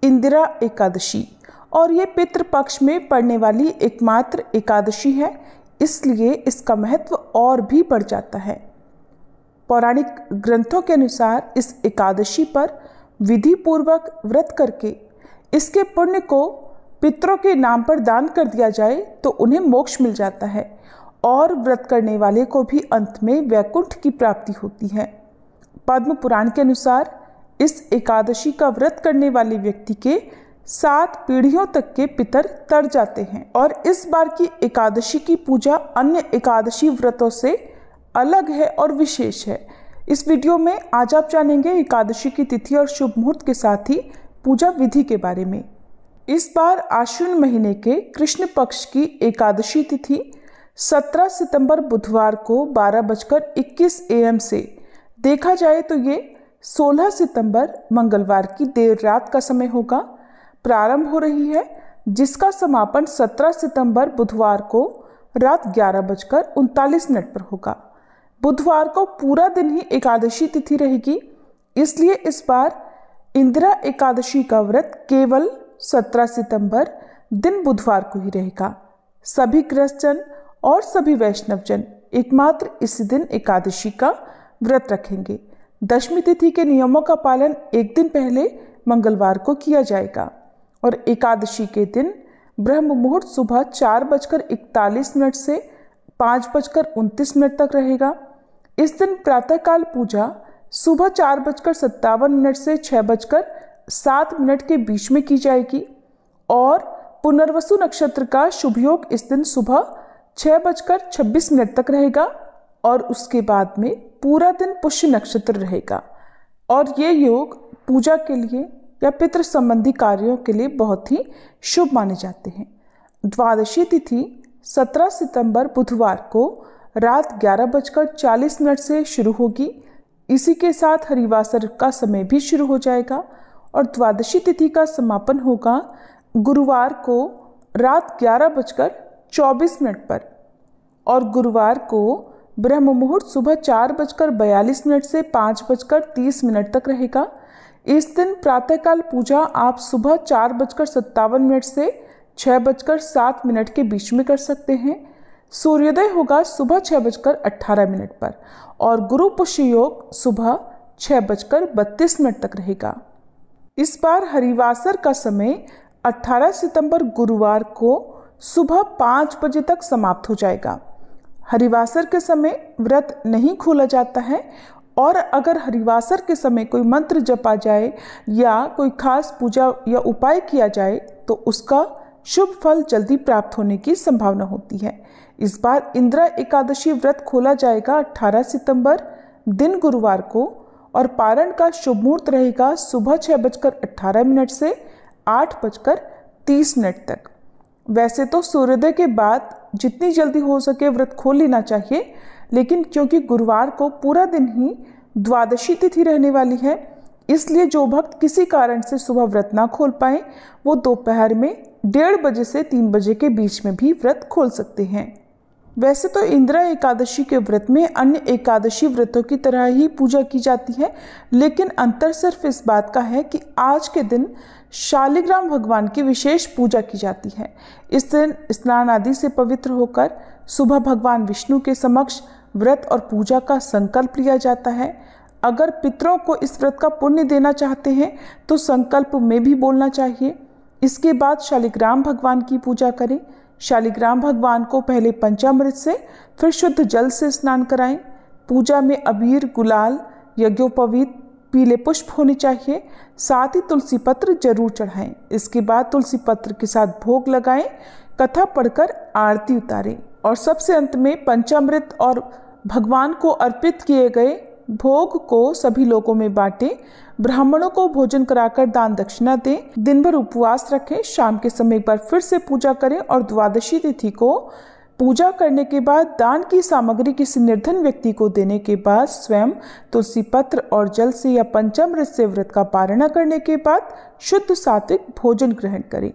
इंदिरा एकादशी, और ये पितृपक्ष में पड़ने वाली एकमात्र एकादशी है, इसलिए इसका महत्व और भी बढ़ जाता है। पौराणिक ग्रंथों के अनुसार इस एकादशी पर विधि पूर्वक व्रत करके इसके पुण्य को पितरों के नाम पर दान कर दिया जाए तो उन्हें मोक्ष मिल जाता है और व्रत करने वाले को भी अंत में वैकुंठ की प्राप्ति होती है। पद्म पुराण के अनुसार इस एकादशी का व्रत करने वाले व्यक्ति के 7 पीढ़ियों तक के पितर तर जाते हैं। और इस बार की एकादशी की पूजा अन्य एकादशी व्रतों से अलग है और विशेष है। इस वीडियो में आज आप जानेंगे एकादशी की तिथि और शुभ मुहूर्त के साथ ही पूजा विधि के बारे में। इस बार आश्विन महीने के कृष्ण पक्ष की एकादशी तिथि 17 सितंबर बुधवार को 12:21 AM से, देखा जाए तो ये 16 सितंबर मंगलवार की देर रात का समय होगा, प्रारंभ हो रही है, जिसका समापन 17 सितंबर बुधवार को रात 11:39 पर होगा। बुधवार को पूरा दिन ही एकादशी तिथि रहेगी, इसलिए इस बार इंदिरा एकादशी का व्रत केवल 17 सितंबर दिन बुधवार को ही रहेगा। सभी गृहस्थजन और सभी वैष्णवजन एकमात्र इस दिन एकादशी का व्रत रखेंगे। दशमी तिथि के नियमों का पालन एक दिन पहले मंगलवार को किया जाएगा और एकादशी के दिन ब्रह्म मुहूर्त सुबह 4:41 से 5:29 तक रहेगा। इस दिन प्रातःकाल पूजा सुबह 4:57 से 6:07 के बीच में की जाएगी और पुनर्वसु नक्षत्र का शुभ योग इस दिन सुबह 6:26 तक रहेगा और उसके बाद में पूरा दिन पुष्य नक्षत्र रहेगा और ये योग पूजा के लिए या पितृ संबंधी कार्यों के लिए बहुत ही शुभ माने जाते हैं। द्वादशी तिथि 17 सितंबर बुधवार को रात 11:40 से शुरू होगी। इसी के साथ हरिवासर का समय भी शुरू हो जाएगा और द्वादशी तिथि का समापन होगा गुरुवार को रात 11:24 पर और गुरुवार को ब्रह्म मुहूर्त सुबह 4:42 से 5:30 तक रहेगा। इस दिन प्रातःकाल पूजा आप सुबह 4:57 से 6:07 के बीच में कर सकते हैं। सूर्योदय होगा सुबह 6:18 पर और गुरु पुष्य योग सुबह 6:32 तक रहेगा। इस बार हरिवासर का समय 18 सितंबर गुरुवार को सुबह 5 बजे तक समाप्त हो जाएगा। हरिवासर के समय व्रत नहीं खोला जाता है और अगर हरिवासर के समय कोई मंत्र जपा जाए या कोई खास पूजा या उपाय किया जाए तो उसका शुभ फल जल्दी प्राप्त होने की संभावना होती है। इस बार इंदिरा एकादशी व्रत खोला जाएगा 18 सितंबर दिन गुरुवार को और पारण का शुभ मुहूर्त रहेगा सुबह 6:18 से 8:30 तक। वैसे तो सूर्योदय के बाद जितनी जल्दी हो सके व्रत खोल लेना चाहिए, लेकिन क्योंकि गुरुवार को पूरा दिन ही द्वादशी तिथि रहने वाली है, इसलिए जो भक्त किसी कारण से सुबह व्रत ना खोल पाए वो दोपहर में 1:30 बजे से 3 बजे के बीच में भी व्रत खोल सकते हैं। वैसे तो इंदिरा एकादशी के व्रत में अन्य एकादशी व्रतों की तरह ही पूजा की जाती है, लेकिन अंतर सिर्फ इस बात का है कि आज के दिन शालिग्राम भगवान की विशेष पूजा की जाती है। इस दिन स्नान आदि से पवित्र होकर सुबह भगवान विष्णु के समक्ष व्रत और पूजा का संकल्प लिया जाता है। अगर पितरों को इस व्रत का पुण्य देना चाहते हैं तो संकल्प में भी बोलना चाहिए। इसके बाद शालिग्राम भगवान की पूजा करें। शालिग्राम भगवान को पहले पंचामृत से फिर शुद्ध जल से स्नान कराएं। पूजा में अबीर, गुलाल, यज्ञोपवीत, पीले पुष्प होने चाहिए। साथ ही तुलसी पत्र जरूर चढ़ाएं। इसके बाद तुलसी पत्र के साथ भोग लगाएं, कथा पढ़कर आरती उतारें और सबसे अंत में पंचामृत और भगवान को अर्पित किए गए भोग को सभी लोगों में बांटें। ब्राह्मणों को भोजन कराकर दान दक्षिणा दें। दिन भर उपवास रखें। शाम के समय एक बार फिर से पूजा करें और द्वादशी तिथि को पूजा करने के बाद दान की सामग्री किसी निर्धन व्यक्ति को देने के बाद स्वयं तुलसी पत्र और जल से या पंचामृत से व्रत का पारणा करने के बाद शुद्ध सात्विक भोजन ग्रहण करें।